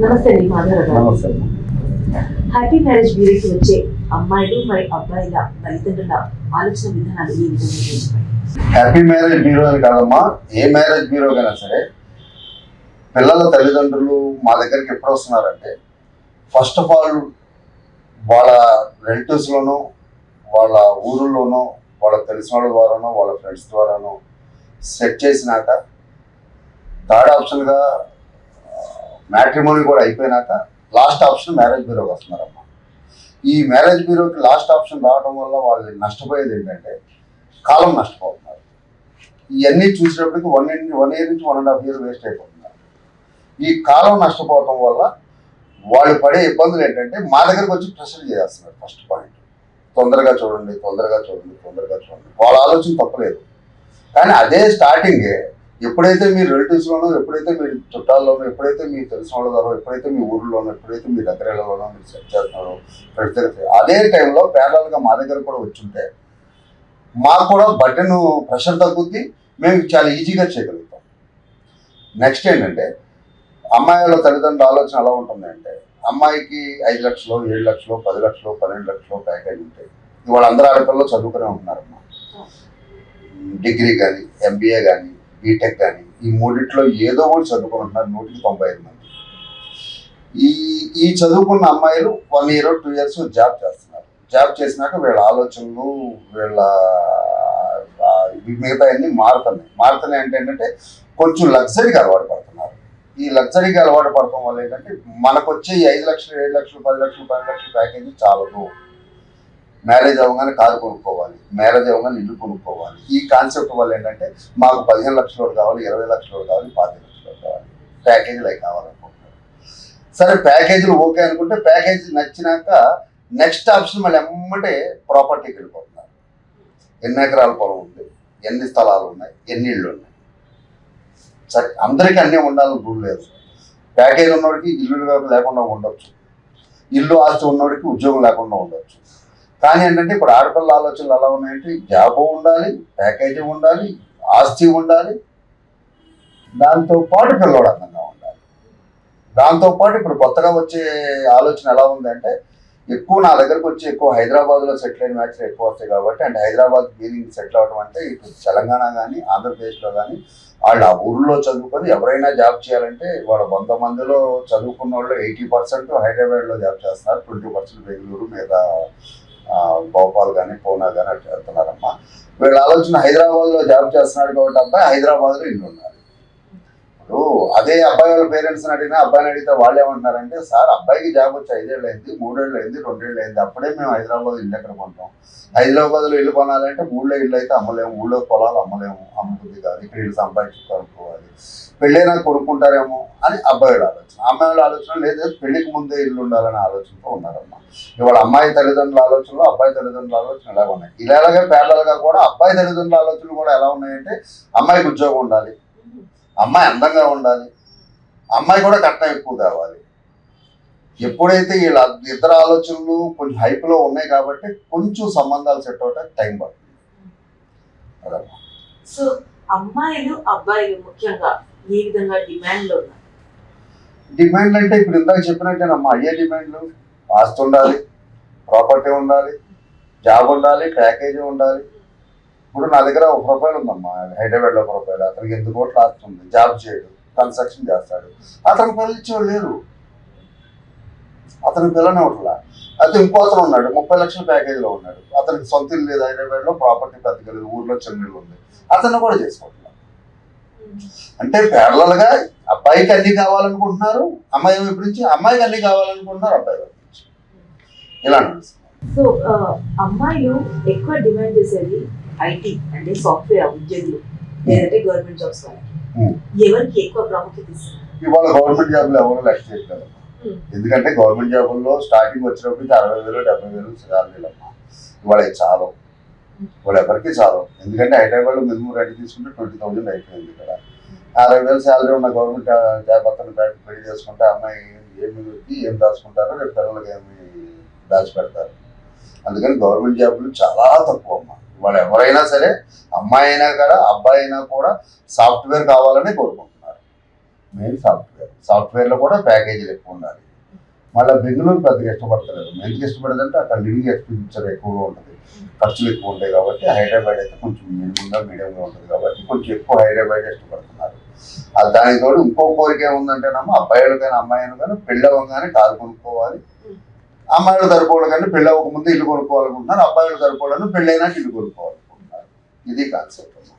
నమస్తే అండి మాధవరావు గారు. నమస్తే. హ్యాపీ మ్యారేజ్ బ్యూరోకి వచ్చే అమ్మాయిలు మరి అబ్బాయిల తల్లిదండ్రుల ఆలోచన విధానాలు ఏ విధంగా ఉంటాయి? హ్యాపీ మ్యారేజ్ బ్యూరో అని కాదమ్మా, ఏ మ్యారేజ్ బ్యూరో కైనా సరే పిల్లల తల్లిదండ్రులు మా దగ్గరికి ఎప్పుడు వస్తున్నారంటే, ఫస్ట్ ఆఫ్ ఆల్ వాళ్ళ రిలేటివ్స్లోనూ వాళ్ళ ఊరుల్లోనూ వాళ్ళకి తెలిసిన వాళ్ళ ద్వారానో వాళ్ళ ఫ్రెండ్స్ ద్వారానో సెట్ చేసినాక థర్డ్ ఆప్షన్గా మ్యాట్రిమోనీ కూడా అయిపోయినాక లాస్ట్ ఆప్షన్ మ్యారేజ్ బ్యూరోకి వస్తున్నారమ్మా. ఈ మ్యారేజ్ బ్యూరోకి లాస్ట్ ఆప్షన్ రావడం వల్ల వాళ్ళు నష్టపోయేది ఏంటంటే కాలం నష్టపోతున్నారు. ఇవన్నీ చూసేటప్పటికి 1 year నుంచి 1.5 years వేస్ట్ అయిపోతున్నారు. ఈ కాలం నష్టపోవటం వల్ల వాళ్ళు పడే ఇబ్బందులు ఏంటంటే మా దగ్గరకు వచ్చి ప్రెషర్ చేస్తున్నారు. ఫస్ట్ పాయింట్, తొందరగా చూడండి, తొందరగా చూడండి, తొందరగా చూడండి. వాళ్ళ ఆలోచన తప్పలేదు, కానీ అదే స్టార్టింగే ఎప్పుడైతే మీ రిలేటివ్స్లోనో, ఎప్పుడైతే మీ చుట్టాల్లోనో, ఎప్పుడైతే మీ తెలిసిన వాళ్ళ ద్వారా, ఎప్పుడైతే మీ ఊర్లోనో, ఎప్పుడైతే మీ దగ్గరలోనో మీరు సెట్ చేస్తున్నారో ఫ్రెండ్స్ దగ్గర, అదే టైంలో ప్యారలల్గా మా దగ్గర కూడా వచ్చుంటే మాకు కూడా బటన్ ప్రెషర్ తగ్గుద్ది, మేము చాలా ఈజీగా చేయగలుగుతాం. నెక్స్ట్ ఏంటంటే అమ్మాయి వాళ్ళ తల్లిదండ్రుల ఆలోచన ఎలా ఉంటుంది అంటే, అమ్మాయికి 5 లక్షలు, 7 లక్షలు, 10 లక్షలు, 12 లక్షలు ప్యాకేజ్ ఉంటాయి. వాళ్ళందరూ ఆడపిల్లలు చదువుకునే ఉంటున్నారమ్మా. డిగ్రీ కానీ, MBA కానీ, బీటెక్ కానీ, ఈ మూడిట్లో ఏదో ఒకటి చదువుకుని ఉంటున్నారు 195 మంది. ఈ చదువుకున్న అమ్మాయిలు 1 year 2 years జాబ్ చేస్తున్నారు. జాబ్ చేసినాక వీళ్ళ ఆలోచనలు, వీళ్ళ మిగతా అన్ని మారుతున్నాయి అంటే ఏంటంటే కొంచెం లగ్జరీగా అలవాటు పడుతున్నారు. ఈ లగ్జరీగా అలవాటు పడటం వల్ల ఏంటంటే మనకు వచ్చే 5 లక్షలు, 7 లక్షలు, 10 లక్షలు, 12 లక్షల ప్యాకేజీ చాలదు. మ్యారేజ్ అవ్వగానే కారు కొనుక్కోవాలి, మ్యారేజ్ అవ్వగానే ఇల్లు కొనుక్కోవాలి. ఈ కాన్సెప్ట్ వల్ల ఏంటంటే మాకు 15 లక్షలు కావాలి, 20 లక్షలు కావాలి, 25 లక్షలు కావాలి, ప్యాకేజీలు అవి కావాలనుకుంటున్నారు. సరే, ప్యాకేజీలు ఓకే అనుకుంటే ప్యాకేజీ నచ్చినాక నెక్స్ట్ ఆప్షన్ మళ్ళీ ఎమ్మటే ప్రాపర్టీకి వెళ్ళిపోతున్నారు. ఎన్ని ఎకరాల పొలం ఉంది, ఎన్ని స్థలాలు ఉన్నాయి, ఎన్ని ఇళ్ళు ఉన్నాయి. సరే, అందరికీ అన్నీ ఉండాలని రూల్ లేదు. ప్యాకేజ్ ఉన్నోడికి ఇల్లు లేకుండా ఉండొచ్చు, ఇల్లు ఆస్తి ఉన్నోడికి ఉద్యోగం లేకుండా ఉండొచ్చు. కానీ ఏంటంటే ఇప్పుడు ఆడపిల్ల ఆలోచనలు ఎలా ఉన్నాయంటే జాబ్ ఉండాలి, ప్యాకేజీ ఉండాలి, ఆస్తి ఉండాలి, దాంతోపాటు పిల్లోడు అందంగా ఉండాలి. దాంతోపాటు ఇప్పుడు కొత్తగా వచ్చే ఆలోచన ఎలా ఉందంటే, ఎక్కువ నా దగ్గరకు వచ్చి ఎక్కువ హైదరాబాద్లో సెటిల్ అయిన మ్యాచ్లు ఎక్కువ వస్తాయి కాబట్టి, అంటే హైదరాబాద్ మీనింగ్ సెటిల్ అవ్వడం అంటే ఇటు తెలంగాణ కానీ ఆంధ్రప్రదేశ్లో కానీ వాళ్ళు ఆ ఊళ్ళో చదువుకొని ఎవరైనా జాబ్ చేయాలంటే వాళ్ళ 100 మందిలో చదువుకున్న వాళ్ళు 80% హైదరాబాద్లో జాబ్ చేస్తున్నారు, 20% బెంగళూరు, మీద భోపాల్ కానీ పూనా కానీ అట్లా వెళ్తున్నారమ్మా. వీళ్ళ ఆలోచన హైదరాబాద్లో జాబ్ చేస్తున్నాడు కాబట్టి అబ్బాయి హైదరాబాద్లో ఇల్లు ఉన్నారు. ఇప్పుడు అదే అబ్బాయి వాళ్ళ పేరెంట్స్ని అడిగినా, అబ్బాయిని అడిగితే వాళ్ళు ఏమంటున్నారంటే, సార్ అబ్బాయికి జాబ్ వచ్చి 5 ఏళ్ళు అయింది, 3 ఏళ్ళు అయింది, 2 ఏళ్ళు అయింది, అప్పుడే మేము హైదరాబాద్ ఇల్లు ఎక్కడ కొంటాం. హైదరాబాద్లో ఇల్లు కొనాలంటే ఊళ్ళో ఇల్లు అయితే అమ్మలేము, ఊళ్ళో పొలాలు అమ్మలేము, అమ్ముతుంది కాదు, ఇక్కడ ఇల్లు సంపాదించి కొనుక్కోవాలి, పెళ్ళైనా కొనుక్కుంటారేమో అని అబ్బాయి వాళ్ళ ఆలోచన. అమ్మాయి వాళ్ళ ఆలోచన లేదు, పెళ్లికి ముందే ఇల్లు ఉండాలనే ఆలోచనతో ఉన్నారమ్మా. ఇవాళ అమ్మాయి తల్లిదండ్రుల ఆలోచనలు, అబ్బాయి తల్లిదండ్రుల ఆలోచన ఎలా ఉన్నాయి. ఇలాగే ప్యారలల్గా కూడా అబ్బాయి తల్లిదండ్రుల ఆలోచనలు కూడా ఎలా ఉన్నాయంటే, అమ్మాయికి ఉద్యోగం ఉండాలి, అమ్మాయి అందంగా ఉండాలి, అమ్మాయి కూడా కట్నం ఎక్కువ కావాలి. ఎప్పుడైతే వీళ్ళ ఇద్దరు ఆలోచనలు కొంచెం హైప్లో ఉన్నాయి కాబట్టి కొంచెం సంబంధాలు సెట్ అవడానికి టైం పడుతుంది. అదమ్మా. సో అమ్మాయిలు అబ్బాయిలు ముఖ్యంగా ఏ విధంగా డిమాండ్లో ఉన్నారు? డిమాండ్ అంటే ఇప్పుడు ఇందాక చెప్పినట్టేనమ్మా, అయ్యే డిమాండ్లు. ఆస్తి ఉండాలి, ప్రాపర్టీ ఉండాలి, జాబ్ ఉండాలి, ప్యాకేజీ ఉండాలి. ఇప్పుడు నా దగ్గర ఒక ప్రొఫైల్ ఉందమ్మా, హైదరాబాద్లో ప్రొఫైల్. అతనికి 8 కోట్ల ఆస్తి ఉంది, జాబ్ చేయడు, కన్స్ట్రక్షన్ చేస్తాడు. అతనికి పిల్లలు ఇచ్చేవాళ్ళు లేరు, అతనికి పిల్లని ఒకట్లా. అయితే ఇంకో అతను ఉన్నాడు, 30 లక్షల ప్యాకేజీలో ఉన్నాడు, అతనికి సొంత ఇల్లు లేదు, హైదరాబాద్లో ప్రాపర్టీ పెద్దగా లేదు, ఊర్లో చిన్న ఇల్లు ఉంది, అతను కూడా చేసుకుంటున్నాడు. అంటే ప్యారలల్గా అబ్బాయికి అన్ని కావాలనుకుంటున్నారు, అమ్మాయి వైపు నుంచి అమ్మాయికి అన్ని కావాలనుకుంటున్నారు, అబ్బాయి వైపు నుంచి ఇలా నడుస్తుంది. సో అమ్మాయిలు ఎక్కువ డిమాండ్ చేసేది IT అంటే సాఫ్ట్వేర్ ఉద్యోగులు, లేదంటే గవర్నమెంట్ జాబ్స్ వాళ్ళకి. ఎవరికి ఎక్కువ ప్రాముఖ్యత ఇస్తారు? ఇవాళ గవర్నమెంట్ జాబ్లు ఎవరు లెక్క చేయట్లేదు. ఎందుకంటే గవర్నమెంట్ జాబుల్లో స్టార్టింగ్ వచ్చినప్పటికి 60,000 70,000 శాలరీలు అమ్మా. ఇవాళ చాలు, ఇవాళ ఎవరికి చాలు. ఎందుకంటే హైదరాబాద్లో మినిమం రెడీ తీసుకుంటే 20,000 అయిపోయింది. ఇక్కడ 60,000 శాలరీ ఉన్న గవర్నమెంట్ జాబ్ అతను పెళ్లి చేసుకుంటే అమ్మాయి ఏం దాచుకుంటారో రేపు పిల్లలకి ఏమి దాచిపెడతారు. అందుకని గవర్నమెంట్ జాబులు చాలా తక్కువ అమ్మా. వాళ్ళు ఎవరైనా సరే, అమ్మాయి అయినా కూడా అబ్బాయి అయినా కూడా సాఫ్ట్వేర్ కావాలని కోరుకుంటున్నారు. మెయిన్ సాఫ్ట్వేర్లో కూడా ప్యాకేజీలు ఎక్కువ ఉండాలి. మళ్ళీ బెంగళూరు పెద్దగా ఇష్టపడతలేదు. ఎందుకు ఇష్టపడదంటే అక్కడ లివింగ్ ఎక్స్పెన్డిచర్ ఎక్కువగా ఉంటుంది, ఖర్చులు ఎక్కువ ఉంటాయి కాబట్టి. హైదరాబాద్ అయితే కొంచెం మీడియంగా ఉంటుంది కాబట్టి కొంచెం ఎక్కువ హైదరాబాద్ ఇష్టపడుతున్నారు. అది దానికి తోడు ఇంకో కోరిక ఏముందంటేనమ్మా, అబ్బాయిలు కానీ అమ్మాయిలు కానీ పెళ్ళి అవ్వగానే కారు కొనుక్కోవాలి, అమ్మాయిలు సరిపోవాలి కానీ పెళ్ళి అవ్వక ముందు ఇల్లు కొనుక్కోవాలనుకుంటున్నారు, అబ్బాయిలు సరిపోవాలని పెళ్ళైనాక ఇల్లు కొనుక్కోవాలనుకుంటున్నారు. ఇది కాన్సెప్ట్ అమ్మా.